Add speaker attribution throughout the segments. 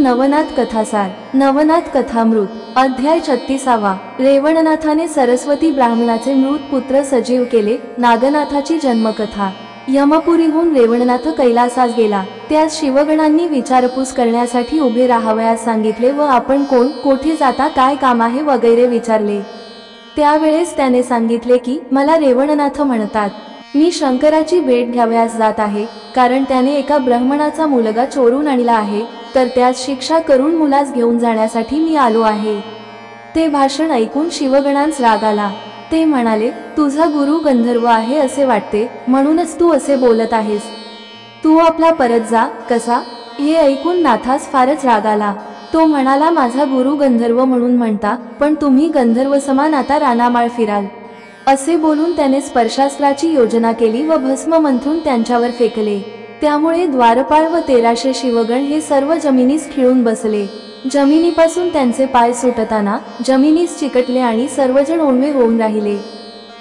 Speaker 1: नवनाथ कथासार नवनाथ कथामृत अध्याय 36. रेवणनाथाने सरस्वती ब्राह्मणाचे मृत पुत्र सजीव केले. नागनाथाची जन्मकथा. यमपुरीहून रेवणनाथ कैलासास गेला. त्यास शिवगणांनी विचारपूस करण्यासाठी उभे राहावयास सांगितले व आपण कोण, कोठे जाता, काय काम आहे वगैरे विचारले. त्यावेळेस त्याने सांगितले की मला रेवणनाथ म्हणतात. मी शंकराची भेट घ्यावयास जात आहे, कारण त्याने एका ब्राह्मणाचा मुलगा चोरून आणला आहे, तर त्यास शिक्षा करून मुलास घेऊन जाण्यासाठी मी आलो आहे. ते भाषण ऐकून शिवगणांस राग आला. ते म्हणाले, तुझा गुरु गंधर्व आहे असे वाटते, म्हणूनच तू असे बोलत आहेस. तू आपला परत जा. कसा? हे ऐकून नाथास फारच राग आला. तो म्हणाला, माझा गुरु गंधर्व म्हणून म्हणता, पण तुम्ही गंधर्व समान आता रानामाळ फिराल. असे बोलून त्याने स्पर्शास्त्राची योजना केली व भस्म मंथरून त्यांच्यावर फेकले. त्यामुळे द्वारपाळ व 1300 शिवगण हे सर्व जमिनीस खिळून बसले. जमिनीपासून त्यांचे पाय सुटताना जमिनीस चिकटले आणि सर्वजण ओंडवे होऊन राहिले.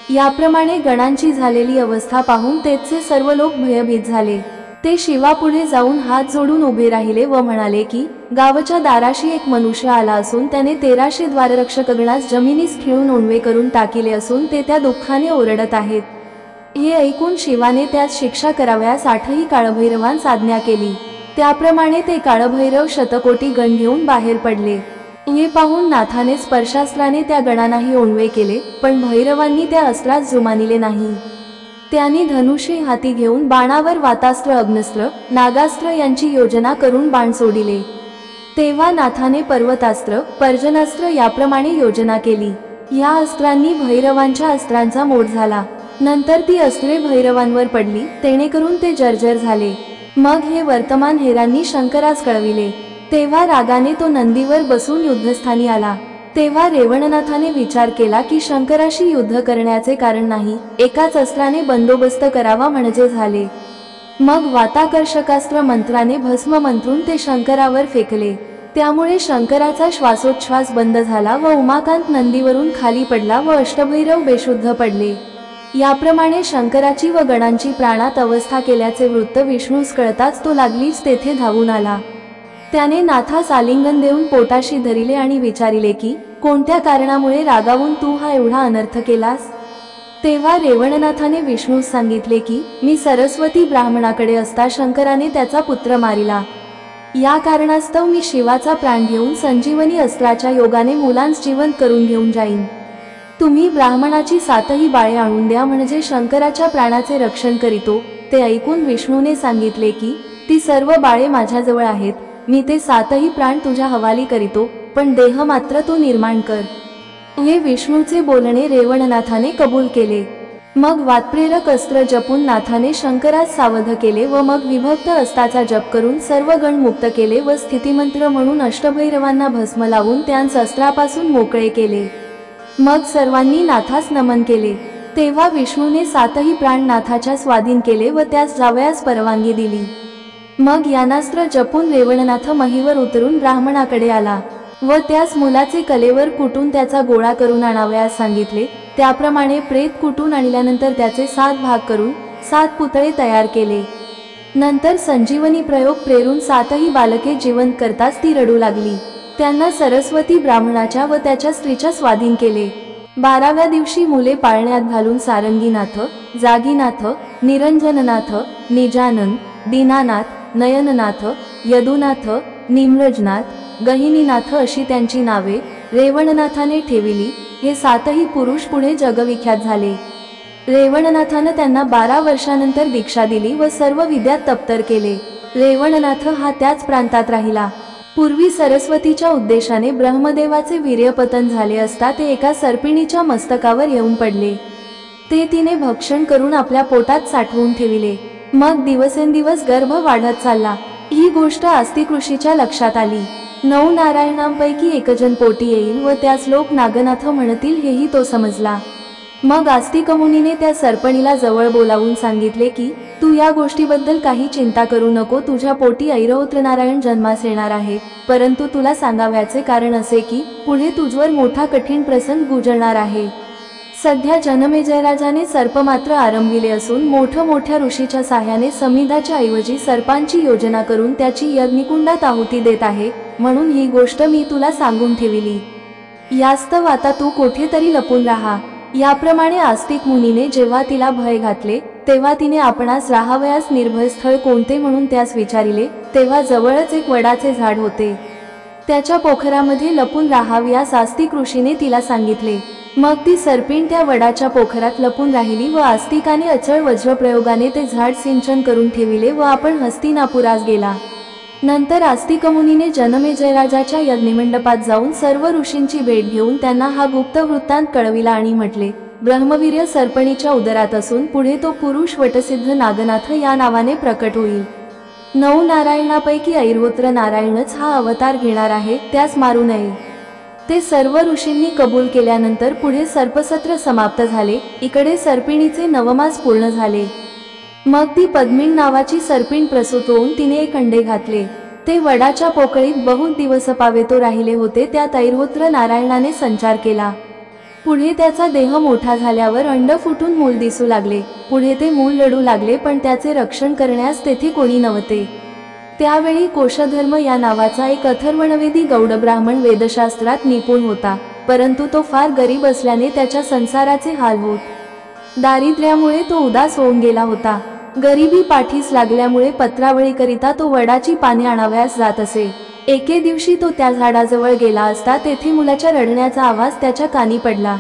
Speaker 1: याप्रमाणे गणांची झालेली अवस्था पाहून तेथचे सर्व लोक भयभीत झाले. ते शिवापुढे जाऊन हात जोडून उभे राहिले व म्हणाले की गावच्या दाराशी एक मनुष्य आला असून त्याने 1300 द्वाररक्षकगणास जमिनीस खिळून ओंडवे करून टाकिले असून ते त्या दुःखाने ओरडत आहेत. हे ऐकून शिवाने त्यास शिक्षा करावयास 8ही काळभैरवांस आज्ञा केली. त्याप्रमाणे ते काळभैरव शतकोटी गण घेऊन बाहेर पडले. हे पाहून नाथाने स्पर्शास्त्राने त्या गणांनाही ओंडवे केले, पण भैरवांनी त्या अस्त्रास जुमानिले नाही. त्यांनी धनुष्य हाती घेऊन बाणावर वातास्त्र, अग्नस्त्र, नागास्त्र यांची योजना करून बाण सोडिले. तेव्हा नाथाने पर्वतास्त्र, पर्जनास्त्र याप्रमाणे योजना केली. या अस्त्रांनी भैरवांच्या अस्त्रांचा मोड झाला. नंतर ती अस्त्रे भैरवांवर पडली, तेणेकरून ते जर्जर झाले. मग हे वर्तमान हेरांनी शंकरास कळविले. तेव्हा रागाने तो नंदीवर बसून युद्धस्थानी आला. तेव्हा रेवणनाथाने विचार केला की शंकराशी युद्ध करण्याचे कारण नाही, एकाच अस्त्राने बंदोबस्त करावा म्हणजे झाले. मग वाताकर्षकास्त्र मंत्राने भस्म मंत्रून ते शंकरावर फेकले. त्यामुळे शंकराचा श्वासोच्छ्वास बंद झाला व उमाकांत नंदीवरून खाली पडला व अष्टभैरव बेशुद्ध पडले. याप्रमाणे शंकराची व गणांची प्राणात अवस्था केल्याचे वृत्त विष्णूस कळताच तो लागलीच तेथे धावून आला. त्याने नाथास आलिंगन देऊन पोटाशी धरिले आणि विचारिले की कोणत्या कारणामुळे रागावून तू हा एवढा अनर्थ केलास. तेव्हा रेवणनाथाने विष्णूस सांगितले की मी सरस्वती ब्राह्मणाकडे असता शंकराने त्याचा पुत्र मारिला. या कारणास्तव मी शिवाचा प्राण घेऊन संजीवनी अस्त्राच्या योगाने मुलांस जिवंत करून घेऊन जाईन. तुम्ही ब्राह्मणाची 7ही बाळे आणून द्या, म्हणजे शंकराच्या प्राणाचे रक्षण करीतो. ते ऐकून विष्णूने सांगितले की ती सर्व बाळे माझ्याजवळ आहेत, मी ते 7ही प्राण तुझ्या हवाली करीतो, पण देह मात्र तू निर्माण कर. हे विष्णूचे बोलणे रेवणनाथाने कबूल केले. मग वातप्रेरक अस्त्र जपून नाथाने शंकरास सावध केले व मग विभक्त अस्त्राचा जप करून सर्व गण मुक्त केले व स्थितिमंत्र म्हणून अष्टभैरवांना भस्म लावून त्यांस अस्त्रापासून मोकळे केले. मग सर्वांनी नाथास नमन केले. तेव्हा विष्णूने 7ही प्राण नाथाच्या स्वाधीन केले व त्यास जावयास परवानगी दिली. मग यानास्त्र जपून रेवणनाथ महीवर उतरून ब्राह्मणाकडे आला व त्यास मुलाचे कलेवर कुटून त्याचा गोळा करून आणावयास सांगितले. त्याप्रमाणे प्रेत कुटून आणल्यानंतर त्याचे 7 भाग करून 7 पुतळे तयार केले. नंतर संजीवनी प्रयोग प्रेरून 7ही बालके जिवंत करताच ती रडू लागली. त्यांना सरस्वती ब्राह्मणाच्या व त्याच्या स्त्रीच्या स्वाधीन केले. 12व्या दिवशी मुले पाळण्यात घालून सारंगीनाथ, जागीनाथ, निरंजननाथ, निजानंद, दीनानाथ, नयननाथ, यदुनाथ, निम्रजनाथ, गहिनीनाथ अशी त्यांची नावे रेवणनाथाने ठेविली. हे 7ही पुरुष पुढे जगविख्यात झाले. रेवणनाथाने त्यांना 12 वर्षानंतर दीक्षा दिली व सर्व विद्यात तप्तर केले. रेवणनाथ हा त्याच प्रांतात राहिला. पूर्वी सरस्वतीच्या उद्देशाने ब्रह्मदेवाचे वीर्यपतन झाले असता ते एका सर्पिणीच्या मस्तकावर येऊन पडले. ते तिने भक्षण करून आपल्या पोटात साठवून ठेविले. मग दिवसेंदिवस गर्भ वाढत चालला. ही गोष्ट आस्तिक ऋषीच्या लक्षात आली. 9 नारायणांपैकी एकजण पोटी येईल व त्यास लोक नागनाथ म्हणतील हेही तो समजला. मग आस्तिक मुनीने त्या सर्पणीला जवळ बोलावून सांगितले की तू या गोष्टीबद्दल काही चिंता करू नको, तुझ्या पोटी ऐरावत नारायण जन्मास येणार आहे. परंतु तुला सांगाव्याचे कारण असे की पुढे तुझवर मोठा कठीण प्रसंग गुजरणार आहे. सध्या जनमेजयराजाने सर्प मात्र आरंभिले असून मोठ्या ऋषीच्या साह्याने समिधाच्या ऐवजी सर्पांची योजना करून त्याची यज्ञकुंडात आहुती देत आहे, म्हणून ही गोष्ट मी तुला सांगून ठेविली. यास्तव आता तू कुठेतरी लपून राहा. याप्रमाणे आस्तिक मुनीने जेव्हा तिला भय घातले तेव्हा तिने आपणास राहावयास निर्भय स्थळ कोणते म्हणून त्यास विचारिले, तेव्हा जवळच एक वडाचे झाड होते. त्याच्या पोखरामध्ये लपून राहावयास आस्तिक ऋषीने तिला सांगितले. मग ती सर्पिण त्या वडाच्या पोखरात लपून राहिली व आस्तिकाने अचळ वज्रप्रयोगाने ते झाड सिंचन करून ठेविले व आपण हस्तिनापुरास गेला. नंतर आस्तिक मुनीने जनमेजयराजाच्या यज्ञमंडपात जाऊन सर्व ऋषींची भेट घेऊन त्यांना हा गुप्त वृत्तांत कळविला आणि म्हटले, ब्रह्मवीर्य सर्पणीच्या उदरात असून पुढे तो पुरुष वटसिद्ध नागनाथ या नावाने प्रकट होईल. 9 नारायणापैकी ऐरावत नारायणच हा अवतार घेणार आहे, त्यास मारू नये. ते सर्व ऋषींनी कबूल केल्यानंतर पुढे सर्पसत्र समाप्त झाले. इकडे सर्पिणीचे 9 मास पूर्ण झाले. मग ती पद्मिनी नावाची सर्पिण प्रसूत होऊन तिने एक अंडे घातले. ते वडाच्या पोकळीत बहुत दिवस पावेतो राहिले होते. त्यात ऐरावत नारायणाने संचार केला. पुढे त्याचा देह मोठा झाल्यावर अंड फुटून मूल दिसू लागले. पुढे ते मूल रडू लागले, पण त्याचे रक्षण करण्यास तेथे कोणी नव्हते. त्यावेळी कोशधर्म या नावाचा एक अथर्वणवेदी गौड ब्राह्मण वेदशास्त्रात निपुण होता, परंतु तो फार गरीब असल्याने त्याच्या संसाराचे हाल होत. दारिद्र्यामुळे तो उदास होऊन गेला होता. गरिबी पाठीस लागल्यामुळे पत्रावळीकरिता तो वडाची पाने आणावयास जात असे. एके दिवशी तो त्या झाडाजवळ गेला असता तेथे मुलाच्या रडण्याचा आवाज त्याच्या कानी पडला.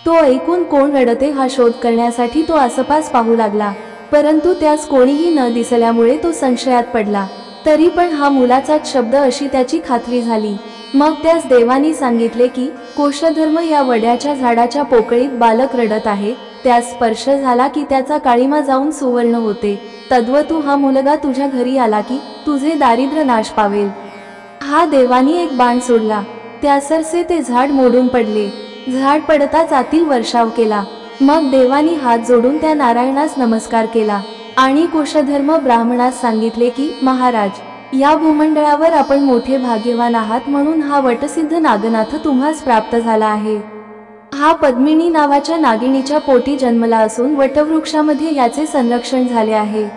Speaker 1: तो ऐकून कोण रडते हा शोध करण्यासाठी तो आसपास पाहू लागला, परंतु त्यास कोणीही न दिसल्यामुळे तो संशयात पडला. तरी पण हा मुलाचाच शब्द अशी त्याची खात्री झाली. मग त्यास देवानी सांगितले की कोशधर्म या वड्याच्या झाडाच्या पोकळीत बालक रडत आहे. त्यास स्पर्श झाला की त्याचा काळीमा जाऊन सुवर्ण होते. तद्वतू हा मुलगा तुझ्या घरी आला की तुझे दारिद्र्य नाश पावेल. हा देवानी एक बाण सोडला. त्यासरसे ते झाड मोडून पडले. झाड पडताच आतील वर्षाव केला. मग देवानी हात जोडून त्या नारायणास नमस्कार केला आणि कोशधर्म ब्राह्मणास सांगितले की महाराज, या भूमंडळावर आपण मोठे भाग्यवान आहात, म्हणून हा वटसिद्ध नागनाथ तुम्हास प्राप्त झाला आहे. हा पद्मिनी नावाच्या नागिणीच्या पोटी जन्मला असून वटवृक्षामध्ये याचे संरक्षण झाले आहे.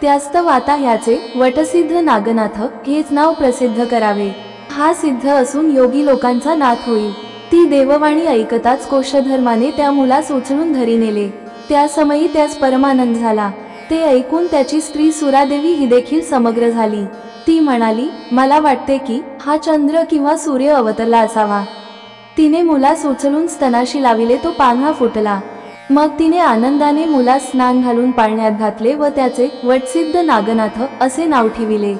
Speaker 1: त्यास्तव आता याचे वटसिद्ध नागनाथ हेच नाव प्रसिद्ध करावे. हा सिद्ध असून योगी लोकांचा नाथ होईल. ती देववाणी ऐकताच कोशधर्माने त्या मुलास उचलून घरी नेले. त्या समयी त्यास परमानंद झाला. ते ऐकून त्याची स्त्री सुरादेवी ही देखील समग्र झाली. ती म्हणाली, मला वाटते की हा चंद्र किंवा सूर्य अवतरला असावा. तिने मुलास उचलून स्तनाशी लाविले. तो पान्हा फुटला. मग तिने आनंदाने मुलास स्नान घालून पाळण्यात घातले व त्याचे वटसिद्ध नागनाथ असे नाव ठेविले.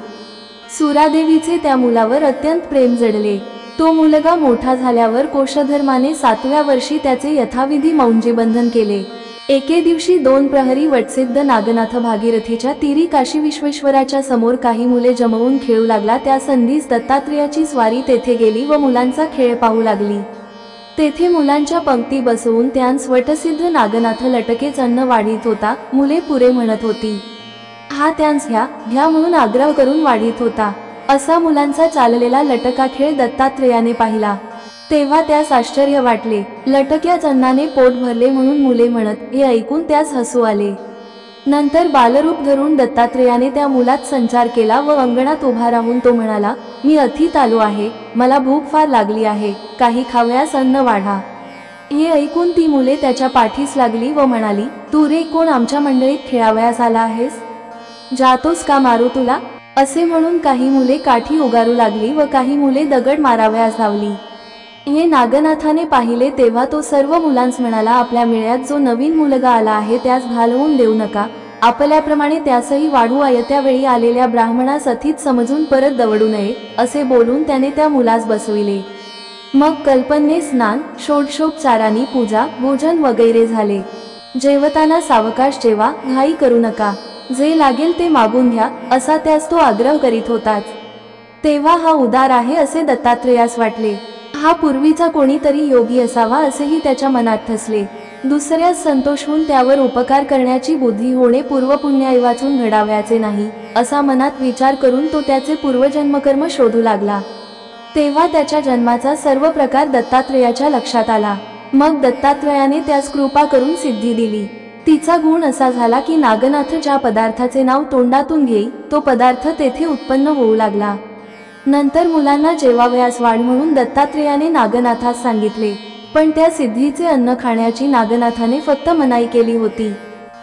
Speaker 1: सुरादेवीचे त्या मुलावर अत्यंत प्रेम जडले. तो मुलगा मोठा झाल्यावर कोशधर्माने 7व्या वर्षी त्याचे यथाविधी मौंजीबंधन केले. एके दिवशी 2 प्रहरी वटसिद्ध नागनाथ भागीरथीच्या तीरी काशी विश्वेश्वराच्या समोर काही मुले जमवून खेळू लागला. त्या संधीस दत्तात्रेयाची स्वारी तेथे गेली व मुलांचा खेळ पाहू लागली. तेथे मुलांच्या पंक्ती बसवून त्यांस वटसिद्ध नागनाथ लटकेच अन्न वाढीत होता. मुले पुरे म्हणत होती. हा त्यांस घ्या म्हणून आग्रह करून वाढीत होता. असा मुलांचा चाललेला लटका खेळ दत्तात्रेयाने पाहिला. तेव्हा त्यास आश्चर्य वाटले. लटक्याच अन्नाने पोट भरले म्हणून मुले म्हणत, हे ऐकून त्यास हसू आले. नंतर बालरूप धरून दत्तात्रेयाने त्या मुलात संचार केला व अंगणात उभा राहून तो म्हणाला, मी अथित आलो आहे. मला भूक फार लागली आहे. काही खावयास अन्न वाढा. हे ऐकून ती मुले त्याच्या पाठीस लागली व म्हणाली, तू रे कोण आमच्या मंडळीत खेळावयास आला आहेस? जातोस का मारू तुला? असे म्हणून काही मुले काठी उगारू लागली व काही मुले दगड मारावयास धावली. हे नागनाथाने पाहिले तेव्हा तो सर्व मुलांस म्हणाला, आपल्या मेळ्यात जो नवीन मुलगा आला आहे त्यास घालवून देऊ नका. आपल्याप्रमाणे त्यासही वाढू. येत्या वेळी आलेल्या ब्राह्मणास अथित समजून परत दवडू नये. असे बोलून त्याने त्या मुलास बसविले. मग कल्पने स्नान, षोडशोपचारांनी पूजा, भोजन वगैरे झाले. जेवताना सावकाश जेवा, घाई करू नका. जे लागेल ते मागून घ्या, असा त्यास तो आग्रह करीत होताच. तेव्हा हा उदार आहे असे दत्तात्रेयास वाटले. हा पूर्वीचा कोणीतरी योगी असावा असेही त्याच्या मनात ठसले. दुसऱ्यास संतोष होऊन त्यावर उपकार करण्याची बुद्धी होणे पूर्वपुण्याई वाचून घडावयाचे नाही, असा मनात विचार करून तो त्याचे पूर्वजन्मकर्म शोधू लागला. तेव्हा त्याच्या जन्माचा सर्व प्रकार दत्तात्रेयाच्या लक्षात आला. मग दत्तात्रयाने त्यास कृपा करून सिद्धी दिली। तिचा गुण असा झाला की नागनाथ ज्या पदार्थाचे नाव तोंडातून घेई तो पदार्थ तेथे उत्पन्न होऊ लागला। नंतर मुलांना जेवावयास वाढ म्हणून दत्तात्रेयाने नागनाथास सांगितले, पण त्या सिद्धीचे अन्न खाण्याची नागनाथाने फक्त मनाई केली होती।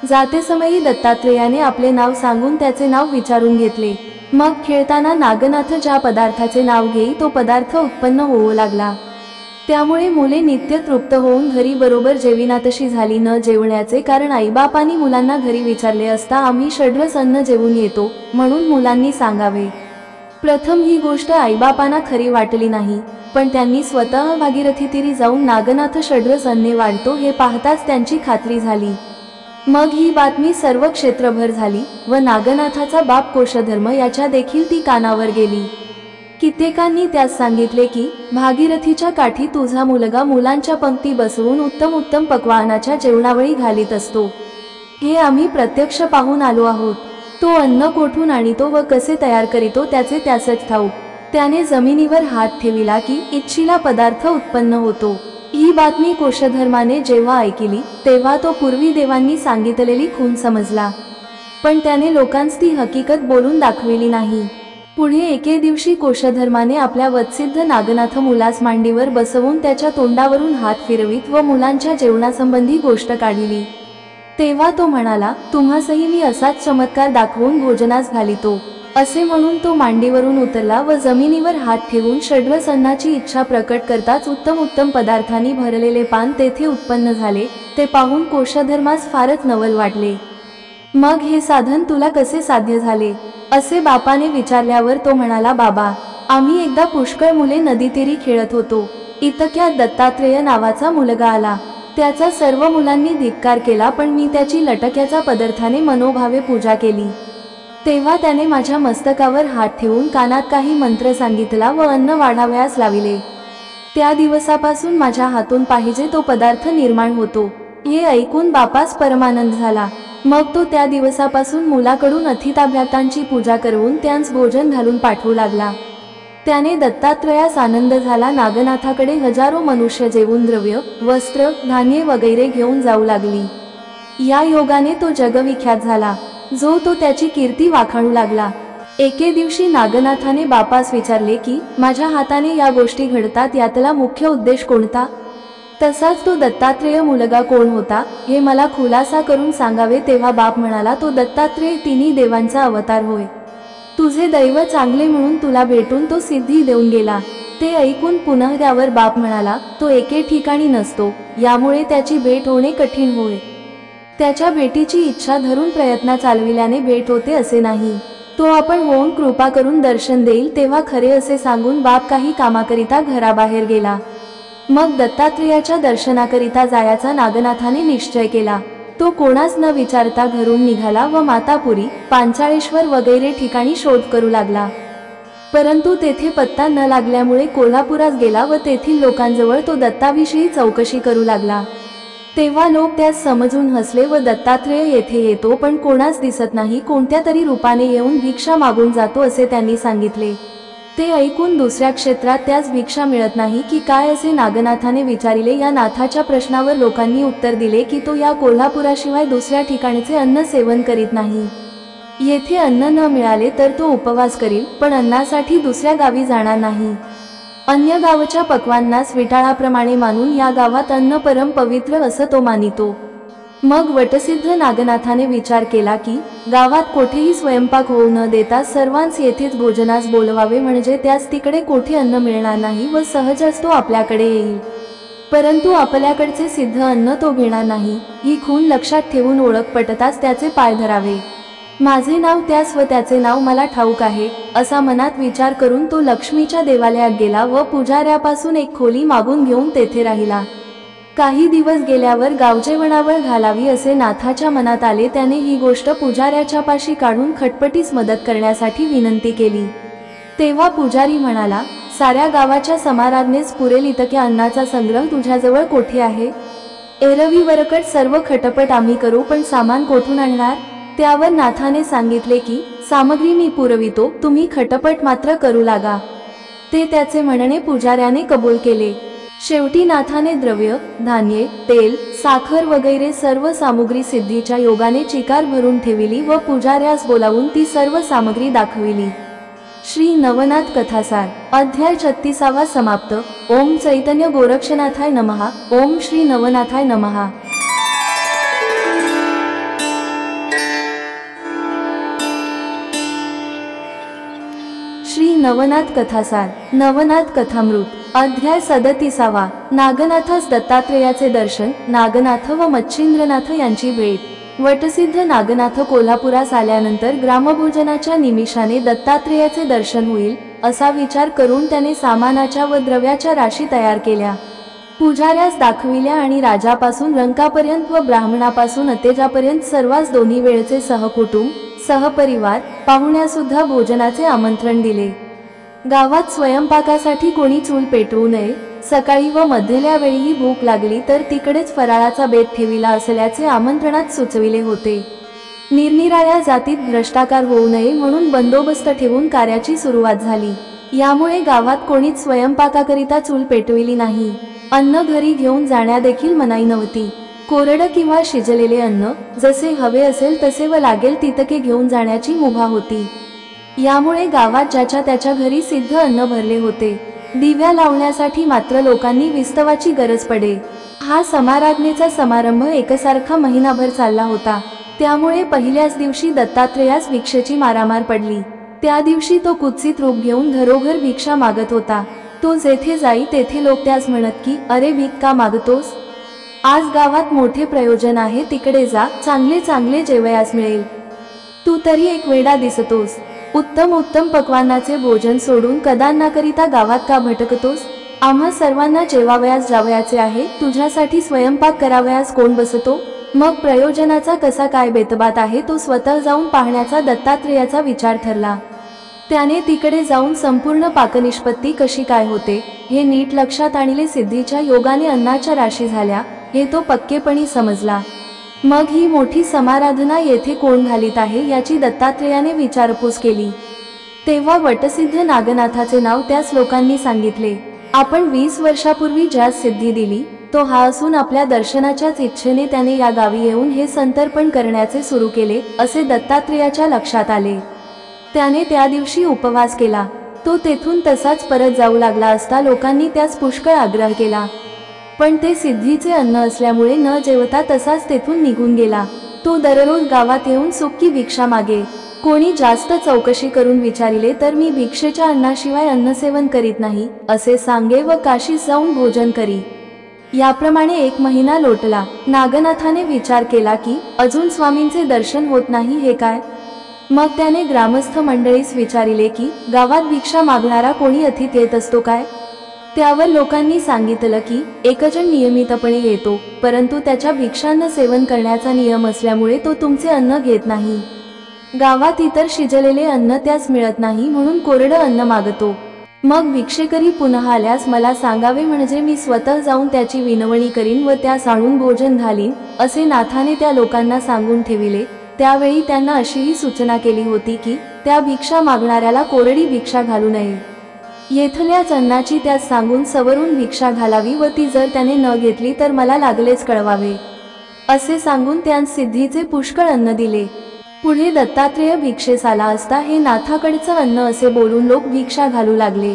Speaker 1: जाते समयी दत्तात्रेयाने आपले नाव सांगून त्याचे नाव विचारून घेतले। मग खेळताना नागनाथ ज्या पदार्थाचे नाव घेई तो पदार्थ उत्पन्न होऊ लागला। त्यामुळे मुले नित्य तृप्त होऊन घरी बरोबर जेविनातशी झाली। न जेवण्याचे कारण आईबापांनी मुलांना घरी विचारले असता आम्ही षड्रस अन्न जेवून येतो म्हणून मुलांनी सांगावे। प्रथम ही गोष्ट आईबापांना खरी वाटली नाही, पण त्यांनी स्वतः भागीरथी तीरी जाऊन नागनाथ षड्रस अन्ने वाढतो हे पाहताच त्यांची खात्री झाली। मग ही बातमी सर्व क्षेत्रभर झाली व नागनाथाचा बाप कोशधर्म याच्या देखील ती कानावर गेली। कित्येकांनी त्यास सांगितले की भागीरथीच्या काठी तुझा मुलगा मुलांच्या पंक्ती बसवून उत्तम उत्तम पक्वानाच्या जेवणावळी घालीत असतो, हे आम्ही प्रत्यक्ष पाहून आलो आहोत। तो अन्न कोठून आणितो व कसे तयार करीतो त्याचे त्यासच ठाऊक। त्याने जमिनीवर हात ठेविला की इच्छिला पदार्थ उत्पन्न होतो। ही बातमी कोशधर्माने जेव्हा ऐकली तेव्हा तो पूर्वी देवांनी सांगितलेली खूण समजला, पण त्याने लोकांस ती हकीकत बोलून दाखविली नाही। पुढे एके दिवशी कोशधर्माने आपल्या वत्सिद्ध नागनाथ मुलास मांडीवर बसवून त्याच्या तोंडावरून हात फिरवीत व मुलांच्या जेवणासंबंधी गोष्ट काढिली। तेव्हा तो म्हणाला, तुम्हासही मी असाच चमत्कार दाखवून भोजनास घालितो। असे म्हणून तो मांडीवरून उतरला व जमिनीवर हात ठेवून षड्रस अन्नाची इच्छा प्रकट करताच उत्तम उत्तम पदार्थांनी भरलेले पान तेथे उत्पन्न झाले। ते पाहून कोशधर्मास फारच नवल वाटले। मग हे साधन तुला कसे साध्य झाले असे बापाने विचारल्यावर तो म्हणाला, बाबा, आम्ही एकदा पुष्कळ मुले नदीतीरी खेळत होतो। इतक्यात दत्तात्रेय नावाचा मुलगा आला। त्याचा सर्व मुलांनी धिक्कार केला, पण मी त्याची लटक्याचा पदार्थाने मनोभावे पूजा केली। तेव्हा त्याने माझ्या मस्तकावर हात ठेवून कानात काही मंत्र सांगितला व अन्न वाढावयास लाविले। त्या दिवसापासून माझ्या हातून पाहिजे तो पदार्थ निर्माण होतो। हे ऐकून बापास परमानंद झाला। मग तो त्या दिवसापासून मुलाकडून अतिथाभ्यातांची पूजा करून त्यांस भोजन घालून पाठवू लागला। त्याने दत्तात्रयास आनंद झाला। नागनाथाकडे हजारो मनुष्य जेवून द्रव्य, वस्त्र, धान्ये वगैरे घेऊन जाऊ लागली। या योगाने तो जगविख्यात झाला, जो तो त्याची कीर्ती वाखाणू लागला। एके दिवशी नागनाथाने बापास विचारले की माझ्या हाताने या गोष्टी घडतात यातला मुख्य उद्देश कोणता? तसाच तो दत्तात्रेय मुलगा कोण होता हे मला खुलासा करून सांगावे। तेव्हा बाप म्हणाला, तो दत्तात्रेय तिन्ही देवांचा अवतार होय। तुझे दैव चांगले म्हणून तुला भेटून तो सिद्धी देऊन गेला। ते ऐकून पुन्हा त्यावर बाप म्हणाला, तो एके ठिकाणी नसतो, यामुळे त्याची भेट होणे कठीण होय। त्याच्या भेटीची इच्छा धरून प्रयत्न चालविल्याने भेट होते असे नाही। तो आपण होऊन कृपा करून दर्शन देईल तेव्हा खरे असे सांगून बाप काही कामाकरिता घराबाहेर गेला। मग दत्तात्रेयाच्या दर्शनाकरिता जायचा नागनाथाने निश्चय केला। तो कोणास न विचारता घरून निघाला व मातापुरी, पांचाळेश्वर वगैरे ठिकाणी शोध करू लागला। परंतु तेथे पत्ता न लागल्यामुळे कोल्हापुरात गेला व तेथील लोकांजवळ तो दत्ताविषयी चौकशी करू लागला। तेव्हा लोक त्यास समजून हसले व दत्तात्रेय येथे येतो पण कोणास दिसत नाही, कोणत्या तरी रूपाने येऊन भिक्षा मागून जातो असे त्यांनी सांगितले। ते ऐकून दुसऱ्या क्षेत्रात त्यास भिक्षा मिळत नाही की काय असे नागनाथाने विचारिले। या नाथाच्या प्रश्नावर लोकांनी उत्तर दिले की तो या कोल्हापुराशिवाय दुसऱ्या ठिकाणचे अन्न सेवन करीत नाही। येथे अन्न न मिळाले तर तो उपवास करील, पण अन्नासाठी दुसऱ्या गावी जाणार नाही। अन्य गावच्या पक्वांनास विटाळाप्रमाणे मानून या गावात अन्न परम पवित्र असं तो मानितो। मग वटसिद्ध नागनाथाने विचार केला की गावात कोठेही स्वयंपाक होऊ न देता सर्वांस येथेच भोजनास बोलवावे, म्हणजे त्यास तिकडे कोठे अन्न मिळणार नाही व सहजच तो आपल्याकडे येईल। परंतु आपल्याकडचे सिद्ध अन्न तो घेणार नाही, ही खूण लक्षात ठेवून ओळख पटताच त्याचे पाय धरावे। माझे नाव त्यास व त्याचे नाव मला ठाऊक आहे असा मनात विचार करून तो लक्ष्मीच्या देवालयात गेला व पुजाऱ्यापासून एक खोली मागून घेऊन तेथे राहिला। काही दिवस गेल्यावर गावजेवणावळ घालावी असे नाथाच्या मनात आले। त्याने ही गोष्ट पुजाऱ्याच्या पाशी काढून खटपटीस मदत करण्यासाठी विनंती केली। तेव्हा पुजारी म्हणाला, साऱ्या गावाच्या समाराधनेस पुरेल इतक्या अन्नाचा संग्रह तुझ्याजवळ कोठे आहे? एरवी वरकट सर्व खटपट आम्ही करू, पण सामान कोठून आणणार? त्यावर नाथाने सांगितले की सामग्री मी पुरवितो, तुम्ही खटपट मात्र करू लागा। ते त्याचे म्हणणे पुजाऱ्याने कबूल केले। शेवटी नाथाने द्रव्य, धान्ये, तेल, साखर वगैरे सर्व सामुग्री सिद्धीच्या योगाने चिकार भरून ठेविली व पुजाऱ्यास बोलावून ती सर्व सामग्री दाखविली। श्री नवनाथ कथासार अध्याय 36 समाप्त। ओम चैतन्य गोरक्षनाथाय नमः। ओम श्री नवनाथाय नमः। श्री नवनाथ कथासार नवनाथ कथामृत अध्याय 37 नागनाथास दत्तात्रेयाचे दर्शन। नागनाथ व मच्छिंद्रनाथ यांची भेट। वटसिद्ध नागनाथ कोल्हापुरास आल्यानंतर ग्रामभोजनाच्या निमिषाने दत्तात्रेयाचे दर्शन होईल असा विचार करून त्याने सामानाच्या व द्रव्याच्या राशी तयार केल्या, पुजाऱ्यास दाखविल्या आणि राजापासून रंकापर्यंत व ब्राह्मणापासून अतेजापर्यंत सर्वांस दोन्ही वेळचे सहकुटुंब सहपरिवार पाहुण्यासुद्धा भोजनाचे आमंत्रण दिले। गावात स्वयंपाकासाठी कोणी चूल पेटवू नये, सकाळी व मध्यल्या वेळीही भूक लागली तर तिकडेच फराळाचा बेत ठेविला असल्याचे आमंत्रणात सुचविले होते। निरनिराळ्या जातीत भ्रष्टाचार होऊ नये म्हणून बंदोबस्त ठेवून कार्याची सुरुवात झाली। यामुळे गावात कोणीच स्वयंपाकाकरिता चूल पेटविली नाही। अन्न घरी घेऊन जाण्या देखील मनाई नव्हती। कोरडं किंवा शिजलेले अन्न जसे हवे असेल तसे व लागेल तितके घेऊन जाण्याची मुभा होती। यामुळे गावात ज्याच्या त्याच्या घरी सिद्ध अन्न भरले होते। दिव्या लावण्यासाठी मात्र लोकांनी विस्तवाची गरज पडे। हा समाराधनेचा समारंभ एकसारखा महिनाभर चालला होता। त्यामुळे पहिल्याच दिवशी दत्तात्रेयास भिक्षेची मारामार पडली। त्या दिवशी तो कुत्सित रूप घेऊन घरोघर भिक्षा मागत होता। तो जेथे जाई तेथे लोक त्यास म्हणत की, अरे भीक का मागतोस? आज गावात मोठे प्रयोजन आहे, तिकडे जा, चांगले चांगले जेवयास मिळेल। तू तरी एक वेडा दिसतोस। उत्तम उत्तम पक्वान्नाचे भोजन सोडून कदान्नाकरिता गावात का भटकतोस? आम्हा सर्वांना जेवावयास जावयाचे आहे, तुझ्यासाठी स्वयंपाक करावयास कोण बसतो? मग प्रयोजनाचा कसा काय बेतबात आहे तो स्वतः जाऊन पाहण्याचा दत्तात्रेयाचा विचार ठरला। त्याने तिकडे जाऊन संपूर्ण पाकनिष्पत्ती कशी काय होते हे नीट लक्षात आणले। सिद्धीच्या योगाने अन्नाच्या राशी झाल्या हे तो पक्केपणी समजला। मग ही मोठी समाराधना येथे कोण घालीत आहे याची दत्तात्रेयाने विचारपूस केली। तेव्हा वटसिद्ध नागनाथाचे नाव त्यास लोकांनी सांगितले। आपण 20 वर्षापूर्वी ज्यास सिद्धी दिली तो हा असून आपल्या दर्शनाच्याच इच्छेने त्याने या गावी येऊन हे संतर्पण करण्याचे सुरू केले असे दत्तात्रेयाच्या लक्षात आले। त्याने त्या दिवशी उपवास केला। तो तेथून तसाच परत जाऊ लागला असता लोकांनी त्यास पुष्कळ आग्रह केला, पण ते सिद्धीचे अन्न असल्यामुळे न जेवता तसाच तेथून निघून गेला। तो दररोज गावात येऊन सुक्की भिक्षा मागे। कोणी जास्त चौकशी करून विचारिले तर मी भिक्षेच्या अन्नाशिवाय अन्नसेवन करीत नाही असे सांगे व काशीस जाऊन भोजन करी। याप्रमाणे 1 महिना लोटला। नागनाथाने विचार केला की अजून स्वामींचे दर्शन होत नाही हे काय? मग त्याने ग्रामस्थ मंडळीस विचारिले की गावात भिक्षा मागणारा कोणी अथित येत असतो काय? त्यावर लोकांनी सांगितलं की एकजण नियमितपणे येतो, परंतु त्याच्या भिक्षान्न सेवन करण्याचा नियम असल्यामुळे तो तुमचे अन्न घेत नाही। गावात इतर शिजलेले अन्न त्यास मिळत नाही म्हणून कोरडं अन्न मागतो। मग भिक्षेकरी पुन्हा आल्यास मला सांगावे, म्हणजे मी स्वतः जाऊन त्याची विनवणी करीन व त्यास आणून भोजन घालीन असे नाथाने त्या लोकांना सांगून ठेविले। त्यावेळी त्यांना अशीही सूचना केली होती की त्या भिक्षा मागणाऱ्याला कोरडी भिक्षा घालू नये। येथल्याच अन्नाची त्यास सांगून सवरून भिक्षा घालावी व ती जर त्याने न घेतली तर मला लागलेच कळवावे असे सांगून त्यांस सिद्धीचे पुष्कळ अन्न दिले। पुढे दत्तात्रेय भिक्षेस आला असता हे नाथाकडचं अन्न असे बोलून लोक भिक्षा घालू लागले।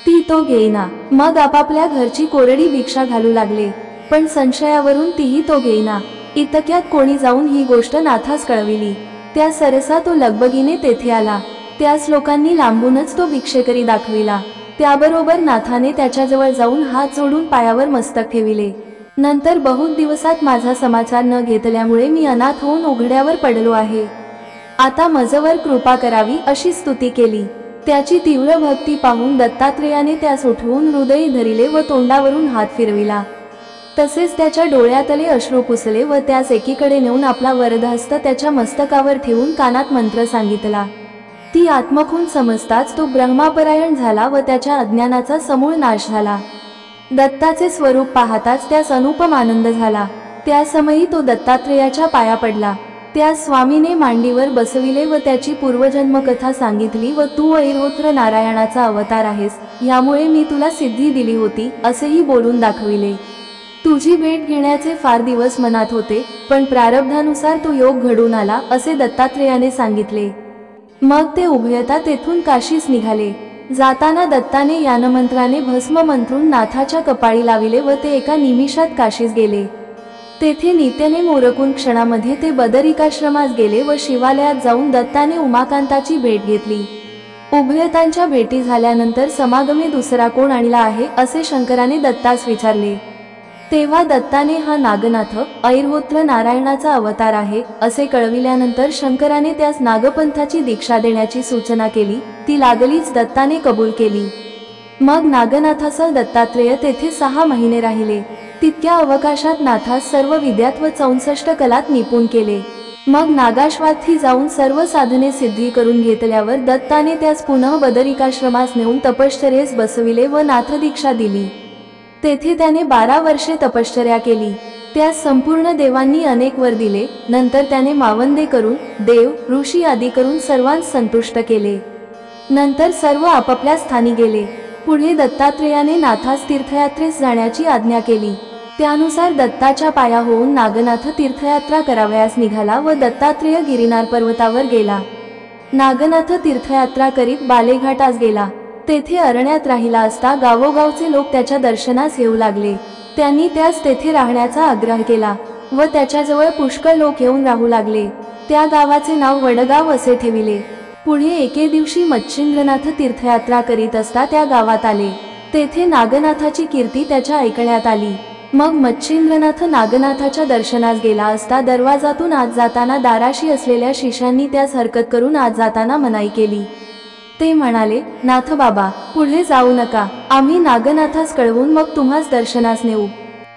Speaker 1: ती तो घेईना। मग आपापल्या घरची कोरडी भिक्षा घालू लागले, पण संशयावरून तीही तो घेईना। इतक्यात कोणी जाऊन ही गोष्ट नाथास कळविली। त्या सरसा तो लगबगीने तेथे आला। त्यास लोकांनी लांबूनच तो भिक्षेकरी दाखविला। त्याबरोबर नाथाने त्याच्याजवळ जाऊन हात जोडून पायावर मस्तक ठेविले। नंतर बहुत दिवसात माझा समाचार न घेतल्यामुळे मी अनाथ होऊन उघड्यावर पडलो आहे। आता मजवर कृपा करावी अशी स्तुती केली। त्याची तीव्र भक्ती पाहून दत्तात्रेयाने त्यास उठवून हृदयी धरिले व तोंडावरून हात फिरविला। तसेच त्याच्या डोळ्यातले अश्रू पुसले व त्यास एकीकडे नेऊन आपला वरदहस्त त्याच्या मस्तकावर ठेवून कानात मंत्र सांगितला। ती आत्मखून समजताच तो ब्रह्मापरायण झाला व त्याच्या अज्ञानाचा समूळ नाश झाला। दत्ताचे स्वरूप पाहताच त्यास अनुपम आनंद झाला। त्या समयी तो दत्तात्रेयाच्या पाया पडला। त्या स्वामीने मांडीवर बसविले व त्याची पूर्वजन्म कथा सांगितली व तू ऐरहोत्र नारायणाचा अवतार आहेस, यामुळे मी तुला सिद्धी दिली होती असेही बोलून दाखविले. तुझी भेट घेण्याचे फार दिवस मनात होते, पण प्रारब्धानुसार तो योग घडून आला असे दत्तात्रेयाने सांगितले. मग ते उभयता तेथून काशीस निघाले. जाताना दत्ताने यानमंत्राने भस्म मंत्रून नाथाच्या कपाळी लाविले व ते एका निमिषात काशीस गेले. तेथे नित्यनेम उरकून क्षणामध्ये ते बदरिकाश्रमास गेले व शिवालयात जाऊन दत्ताने उमाकांताची भेट घेतली. उभयतांच्या भेटी झाल्यानंतर समागमे दुसरा कोण आणला आहे असे शंकराने दत्तास विचारले. तेव्हा दत्ताने हा नागनाथ ऐरहोत्र नारायणाचा अवतार आहे असे कळविल्यानंतर शंकराने त्यास नागपंथाची दीक्षा देण्याची सूचना केली. ती लागलीच दत्ताने कबूल केली. मग नागनाथासह दत्तात्रेय तेथे 6 महिने राहिले. तितक्या अवकाशात नाथास सर्व विद्यात व 64 कलात निपुण केले. मग नागाश्वार्थी जाऊन सर्व साधने सिद्धी करून घेतल्यावर दत्ताने त्यास पुन्हा बदरिकाश्रमास नेऊन तपश्चर्येस बसविले व नाथदीक्षा दिली. तेथे त्याने 12 वर्षे तपश्चर्या केली. त्यास संपूर्ण देवांनी अनेक वर दिले. नंतर त्याने मावंदे करून देव ऋषी आदी करून सर्वांस संतुष्ट केले. नंतर सर्व आपापल्या स्थानी गेले. पुढे दत्तात्रेयाने नाथास तीर्थयात्रेस जाण्याची आज्ञा केली. त्यानुसार दत्ताच्या पाया होऊन नागनाथ तीर्थयात्रा करावयास निघाला व दत्तात्रेय गिरिनार पर्वतावर गेला. नागनाथ तीर्थयात्रा करीत बालेघाटास गेला. तेथे अरण्यात राहिला असता गावोगावचे लोक त्याच्या दर्शनास येऊ लागले. त्यांनी त्यास तेथे राहण्याचा आग्रह केला व त्याच्याजवळ पुष्कळ लोक येऊन राहू लागले. त्या गावाचे नाव वडगाव असे ठेविले. पुढे एके दिवशी मच्छिंद्रनाथ तीर्थयात्रा करीत असता त्या गावात आले. तेथे नागनाथाची कीर्ती त्याच्या ऐकण्यात आली. मग मच्छिंद्रनाथ नागनाथाच्या दर्शनास गेला असता दरवाजातून आत जाताना दाराशी असलेल्या शिष्यांनी त्यास हरकत करून आत जाताना मनाई केली. ते म्हणाले, नाथ बाबा, पुढे जाऊ नका. आम्ही नागनाथास कळवून मग तुम्हास दर्शनास नेऊ.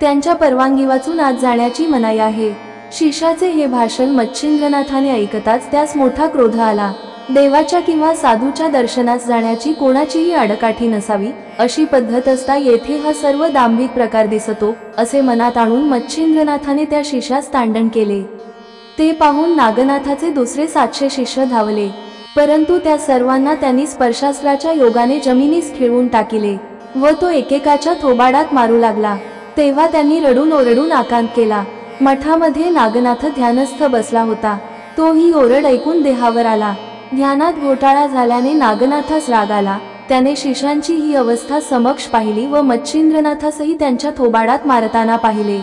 Speaker 1: त्यांच्या परवानगी वाचून आत जाण्याची मनाई आहे. शिष्याचे हे भाषण मच्छिंद्रनाथाने ऐकताच त्यास मोठा क्रोध आला. देवाच्या किंवा साधूच्या दर्शनास जाण्याची कोणाचीही आडकाठी नसावी अशी पद्धत असता येथे हा सर्व दांभिक प्रकार दिसतो असे मनात आणून मच्छिंद्रनाथाने त्या शिष्यास तांडण केले. ते पाहून नागनाथाचे दुसरे 700 शिष्य धावले, परंतु त्या सर्वांना त्यांनी स्पर्शास्त्राच्या योगाने जमिनीस खिळवून टाकिले व तो एकेकाच्या थोबाडात मारू लागला. तेव्हा त्यांनी रडून ओरडून आकांत केला. मठामध्ये नागनाथ ध्यानस्थ बसला होता. तो ही ओरड ऐकून देहावर आला. ध्यानात घोटाळा झाल्याने नागनाथास राग आला. त्याने शिष्यांची ही अवस्था समक्ष पाहिली व मच्छिंद्रनाथासही त्यांच्या थोबाडात मारताना पाहिले.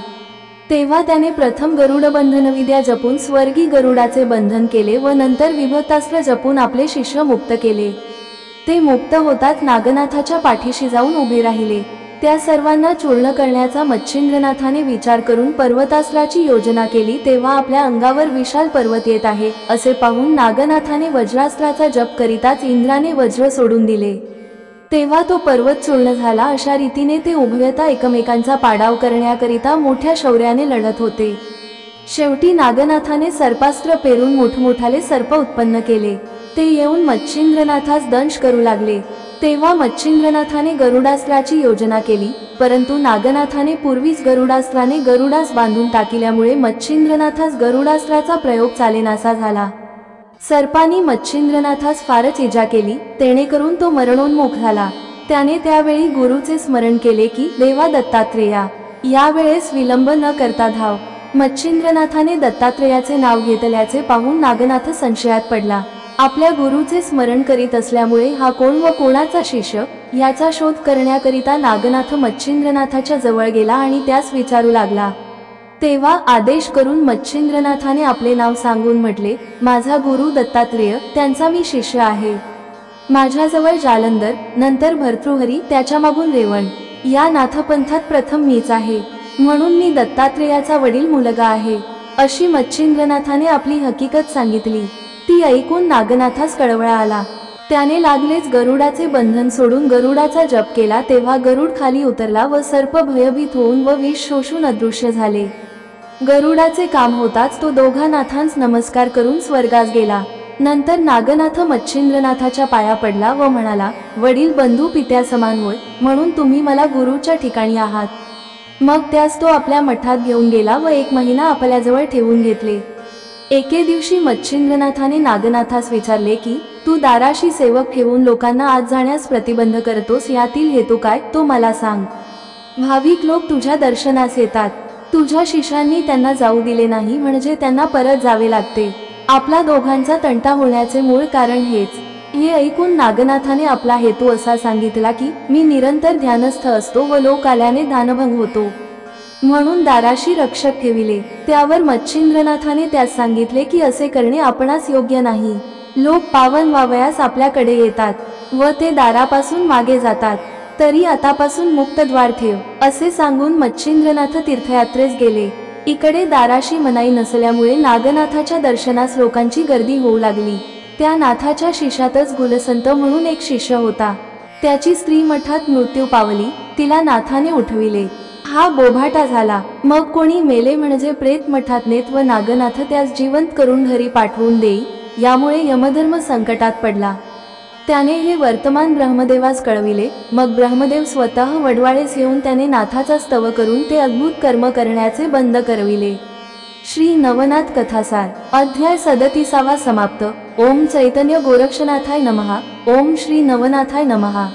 Speaker 1: तेव्हा त्याने प्रथम गरुड बंधन विद्या जपून स्वर्गी गरुडाचे बंधन केले व नंतर विभक्तास्त्र जपून आपले शिष्य मुक्त केले. ते मुक्त होताच नागनाथाच्या पाठीशी जाऊन उभे राहिले. त्या सर्वांना चूर्ण करण्याचा मच्छिंद्रनाथाने विचार करून पर्वतास्त्राची योजना केली. तेव्हा आपल्या अंगावर विशाल पर्वत येत आहे असे पाहून नागनाथाने वज्रास्त्राचा जप करीताच इंद्राने वज्र सोडून दिले. तेव्हा तो पर्वत चूर्ण झाला. अशा रीतीने ते उभयता एकमेकांचा पाडाव करण्याकरिता मोठ्या शौर्याने लढत होते. शेवटी नागनाथाने सर्पास्त्र पेरून मोठमोठाले सर्प उत्पन्न केले. ते येऊन मच्छिंद्रनाथास दंश करू लागले. तेव्हा मच्छिंद्रनाथाने गरुडास्त्राची योजना केली, परंतु नागनाथाने पूर्वीच गरुडास्त्राने गरुडास बांधून टाकिल्यामुळे मच्छिंद्रनाथास गरुडास्त्राचा प्रयोग चालेनासा झाला. सर्पांनी मच्छिंद्रनाथास फारच इजा केली, तेणेकरून तो मरणोन्मुख झाला. त्याने त्यावेळी गुरुचे स्मरण केले की, देवा दत्तात्रेया, यावेळेस विलंब न करता धाव. मच्छिंद्रनाथाने दत्तात्रेयाचे नाव घेतल्याचे पाहून नागनाथ संशयात पडला. आपल्या गुरुचे स्मरण करीत असल्यामुळे हा कोण व कोणाचा शिष्य याचा शोध करण्याकरिता नागनाथ मच्छिंद्रनाथाच्या जवळ गेला आणि त्यास विचारू लागला. तेव्हा आदेश करून मच्छिंद्रनाथाने आपले नाव सांगून म्हटले, माझा गुरु दत्तात्रेय, त्यांचा मी शिष्य आहे. माझ्याजवळ जालंधर, नंतर भर्तृहरी, त्याच्या मागून रेवण, या नाथपंथात प्रथम मीच आहे, म्हणून मी दत्तात्रेयाचा वडील मुलगा आहे, अशी मच्छिंद्रनाथाने आपली हकीकत सांगितली. ती ऐकून नागनाथास कळवळा आला. त्याने लागलेच गरुडाचे बंधन सोडून गरुडाचा जप केला. तेव्हा गरुड खाली उतरला व सर्प भयभीत होऊन व विष शोषून अदृश्य झाले. गरुडाचे काम होताच तो दोघा नाथांस नमस्कार करून स्वर्गास गेला. नंतर नागनाथ मच्छिंद्रनाथाच्या पाया पडला व म्हणाला, वडील बंधू पित्या समान होय, म्हणून तुम्ही मला गुरुच्या ठिकाणी आहात. मग त्यास तो आपल्या मठात घेऊन गेला व 1 महिना आपल्याजवळ ठेवून घेतले. एके दिवशी मच्छिंद्रनाथाने नागनाथास विचारले की तू दाराशी सेवक ठेवून लोकांना आत जाण्यास प्रतिबंध करतोस, यातील हेतू काय तो मला सांग. भाविक लोक तुझ्या दर्शनास येतात, तुझ्या शिष्यांनी त्यांना जाऊ दिले नाही म्हणजे त्यांना परत जावे लागते. आपला दोघांचा तंटा होण्याचे मूळ कारण हेच. हे ऐकून नागनाथाने आपला हेतू असा सांगितला की मी निरंतर ध्यानस्थ असतो व लोक आल्याने ध्यानभंग होतो, म्हणून दाराशी रक्षक ठेविले. त्यावर मच्छिंद्रनाथाने त्यास सांगितले की असे करणे आपणास योग्य नाही. लोक पावन व्हावयास आपल्याकडे येतात व ते दारापासून मागे जातात, तरी आतापासून मुक्त द्वार ठेव, असे सांगून मच्छिंद्रनाथ तीर्थयात्रेस गेले. इकडे दाराशी मनाई नसल्यामुळे नागनाथाच्या दर्शनास लोकांची गर्दी होऊ लागली. त्या नाथाच्या शिष्यातच गुलसंत म्हणून एक शिष्य होता. त्याची स्त्री मठात मृत्यू पावली, तिला नाथाने उठविले. हा बोभाटा झाला. मग कोणी मेले म्हणजे प्रेत मठात नेत व नागनाथ त्यास जिवंत करून घरी पाठवून देई. यामुळे यमधर्म संकटात पडला. त्याने हे वर्तमान ब्रह्मदेवास कळविले. मग ब्रह्मदेव स्वतः वडवाळेस येऊन त्याने नाथाचा स्तव करून ते अद्भुत कर्म करण्याचे बंद करविले. श्री नवनाथ कथासार अध्याय 37 समाप्त. ओम चैतन्य गोरक्षनाथाय नमः. ओम श्री नवनाथाय नमः.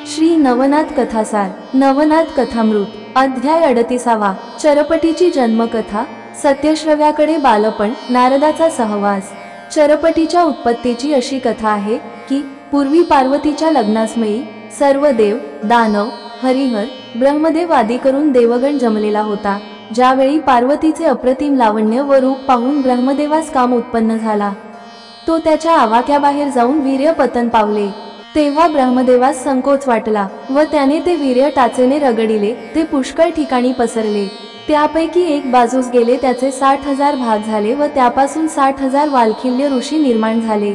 Speaker 1: श्री नवनाथ कथासार नवनाथ कथामृत अध्याय 38. चरपटीची जन्मकथा. सत्यश्रव्याकडे बालपण, नारदाचा सहवास. चरपटीच्या उत्पत्तीची अशी कथा आहे की पूर्वी पार्वतीच्या लग्नासमयी सर्व देव, दानव, हरिहर, ब्रह्मदेव आदी करून देवगण जमलेला होता. ज्यावेळी पार्वतीचे अप्रतिम लावण्य व रूप पाहून ब्रह्मदेवास काम उत्पन्न झाला. तो त्याच्या आवाक्याबाहेर जाऊन वीर्य पतन पावले. तेव्हा ब्रह्मदेवास संकोच वाटला व त्याने ते वीर्य टाचेने रगडिले. ते पुष्कळ ठिकाणी पसरले. त्यापैकी एक बाजूस गेले त्याचे 60,000 भाग झाले व त्यापासून 60,000 वालखिल्य ऋषी निर्माण झाले.